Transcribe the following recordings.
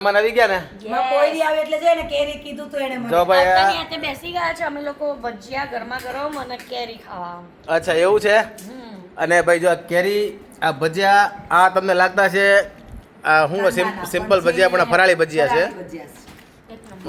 મને આવી ગયા ને માં કોઈ દી આવે એટલે છે ને કેરી કીધું તો એને મને જો ભાઈ અત્યારની હાથે બેસી ગયા છે અમે લોકો ભજીયા ગરમા ગરમ અને કેરી ખાવા. અચ્છા એવું છે અને ભાઈ જો આ કેરી આ ભજીયા આ તમને લાગતા છે આ હું સિમ્પલ ભજીયા પણ આ ફરાળી ભજીયા છે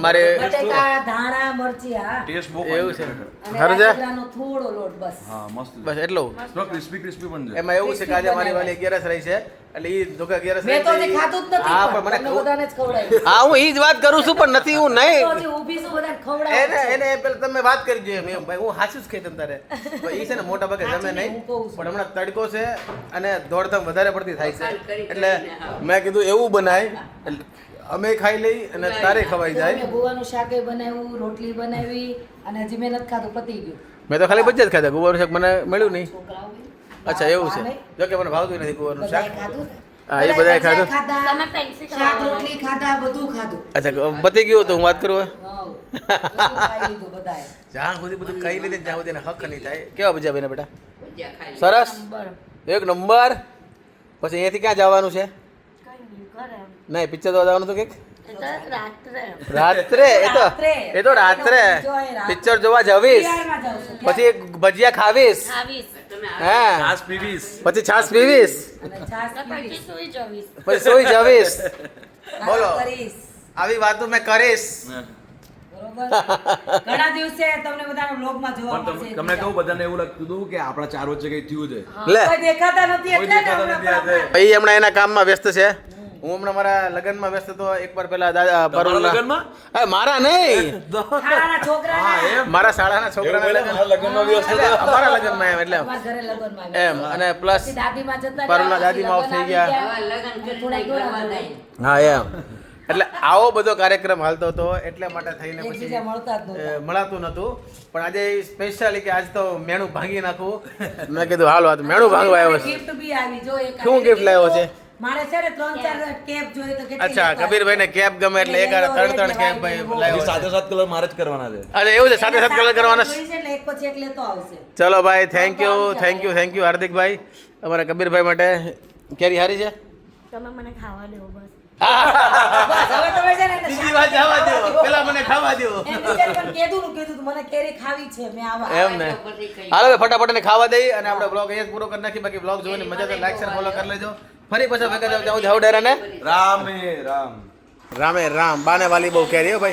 મારે બટેકા ધાણા મરચી હા ટેસ્ટ બહુ એવું છે અને ખરું છે રાજગરાનો થોડો લોટ બસ હા મસ્ત બસ એટલું થોડો ક્રિસ્પી ક્રિસ્પી પણ છે એમાં એવું છે કે આજે મારી વાલી અગિયારસ રહી છે એટલે ઈ ધોકા અગિયારસ મેં તો રહી હજી છે. ખાધું જ નથી હા પણ પણ તમને મને બધાને જ ખવડાવ્યું હા હું ઈ જ વાત કરું છું પણ નથી હું તો નહીં હજી ઊભી છું બધાને ખવડાવું એને પેલા તમે વાત કરી જોઈએ મેં ભાઈ હું હાસું જ ખાઈ તમ તારે ઈ છે ને મોટા ભાગે હાચું જમે નહીં, નહીં હું કહું છું. પણ હમણાં તડકો છે અને દોડધામ વધારે પડતી થાય છે એટલે મેં કીધું એવું બનાય એટલે અમે ખાઈ લઈ અને તારે ખવાઈ તો જાય અમે ગોવાનું શાકે બનાવ્યું રોટલી બનાવી અને હજી મેં નથી ખાધું પતી ગયું મેં તો ખાલી ભજીયા જ ખાધા ગુવારનું શાક મને મળ્યું નહીં છોકરાઓ અચ્છા એવું છે જો કે મને ભાવતું નથી ગુવારનું બધાએ શાક ખાધું હા, એ બધાએ ખાધું. તમે પેન્સિલ શાક રોટલી ખાધા બધું ખાધું અચ્છા પતી ગયું તો હું વાત કરું હવે? હઉ. બધું ખાઈ લીધું બધાએ જ્યાં સુધી બધું ખાઈ લીધે જ્યાં સુધી એને હક નહીં થાય કેવા ભજીયા બને બેટા સરસ એક નંબર પછી અહીંયાથી ક્યાં જવાનું છે કઈ નહીં ઘરે નહીં પિક્ચર જોવા જવાનું તો કંઈક એ તો રાત્રે રાત્રે એ તો રાત્રે પિક્ચર જોવા જવીશ બિહારમાં જાઉં છું. પછી ભજીયા ખાવીશ આવીશ હા છાસ પીવીશ પછી છાસ પીવીશ અને છાશ તો પીવીશ. પછી સુઈ જવીશ. પછી સુઈ જવીશ બોલો આરામ કરીશ. આવી વાતો મેં કરીશ બરોબર ઘણા દિવસે તમને બધાનો વ્લોગમાં જોવા પણ મળશે તમને કહું બધાને એવું લાગતું હતું કે આપણા ચાર વચ્ચે કઈ થયું છે લે કોઈ દેખાતા નથી કોઈ એટલે ને દેખાતા હમણાં નથી આજે. આપણે- ભાઈ હમણાં એના કામમાં વ્યસ્ત છે હું હમણાં મારા લગ્નમાં વ્યસ્ત હતો એકવાર પેલા તમારા પરુણના- લગ્નમાં? એ મારા નહીં ખાડાના છોકરાના મારા શાળાના છોકરાના એવું લગ્ન મારા લગ્નમાં વ્યસ્ત એટલે હતા. અમારા લગ્નમાં એમ એટલે અમારા ઘરે લગ્નમાં એમ અને પ્લસ પછી દાદીમાં જતા પરુણના રહ્યા, દાદીમાં off થઈ ગયા. થોડા દોડા દોડા. હા એમ એટલે આવો બધો કાર્યક્રમ હાલતો હતો એટલે માટે થઈને પછી એકબીજા મળતા જ નહોતા. મળાતું નતું પણ આજે સ્પેશિયલી કે આજ તો મેણું ભાંગી નાખું મેં કીધું હાલો આજ મેણું ભાંગવા આવ્યો છે gift બી આવી જો એક શું gift લાવ્યો છે? મારે છે ને 3-4 કેપ જોઈએ તો કેટલી અચ્છા કબીરભાઈ ને કેપ ગમે એટલે એક ત્રણ કેપ ભાઈ એ લાવ્યો છે. સાથે સાત કલર મારે જ કરવાના છે અરે એવું છે સાથે સાથે કલર કરવાના છે. જોઈ છે એટલે એક પછી એક લેતો આવશે ચલો ભાઈ થેન્ક યુ હાર્દિકભાઈ અમારા કબીરભાઈ માટે કેરી હારી છે તમે મને ખાવા દેવો બસ. બસ હવે તમે છે ને એને બીજી વાત જવા દો પેલા મને ખાવા દો એમ વિચારી પણ કીધું તું મને કેરી ખાવી છે મેં આવા એમ ને હાલો ભાઈ ફટાફટ એને ખાવા દઈ અને આપણે બ્લોગ અહીંયા જ પૂરો કરી નાખી બાકી બ્લોગ જોવાની મજા તો લાઈક શેર ફોલો કરી લેજો ફરી પાછા ભેગા જાવ ડેરા ને રામે રામ રામે રામ બાને વાલી બહુ કેરી હો ભાઈ